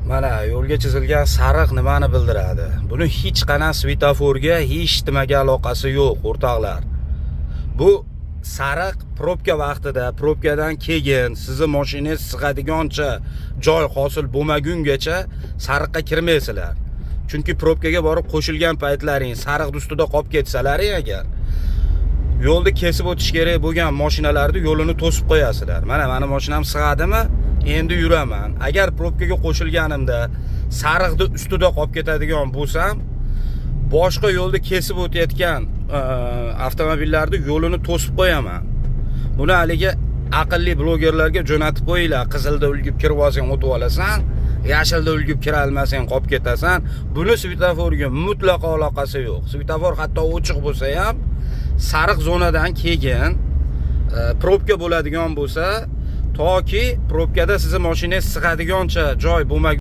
Mana yo'lga chizilgan sariq nimani bildiradi? Buni hech qanday svetoforga hech nimaga aloqasi yo'q, o'rtoqlar. Bu sariq probka vaqtida, probkadan keyin sizni mashinangiz sig'adigancha joy hosil bo'lmagungacha sariqqa kirmaysizlar. Chunki probkaga borib qo'shilgan paytlaring sariq ustida qolib ketsalaring agar yo'lda kesib o'tish kerak bo'lgan mashinalarni yo'lini to'sib qo'yasizlar. Mana meni mashinam sig'adimi? Endi yuraman. Agar probkaga qo'shilganimda sariqni ustida qolib ketadigan bo'lsam, boshqa yo'lda kesib o'tayotgan avtomobillarni yo'lini to'sib qo'yaman. Buni haligi aqlli blogerlarga jo'natib qo'yinglar. Qizilda ulgib kirib olsang o'tib olasan, yashilda ulgib kira olmasang qolib ketasan. Buni svetoforga mutlaqo aloqasi yo'q. Svetofor hatto ochiq bo'lsa ham, sariq zonadan keyin probka bo'ladigan bo'lsa, toki probkada sizni mashinangiz sig'adigancha joy bo'lmagan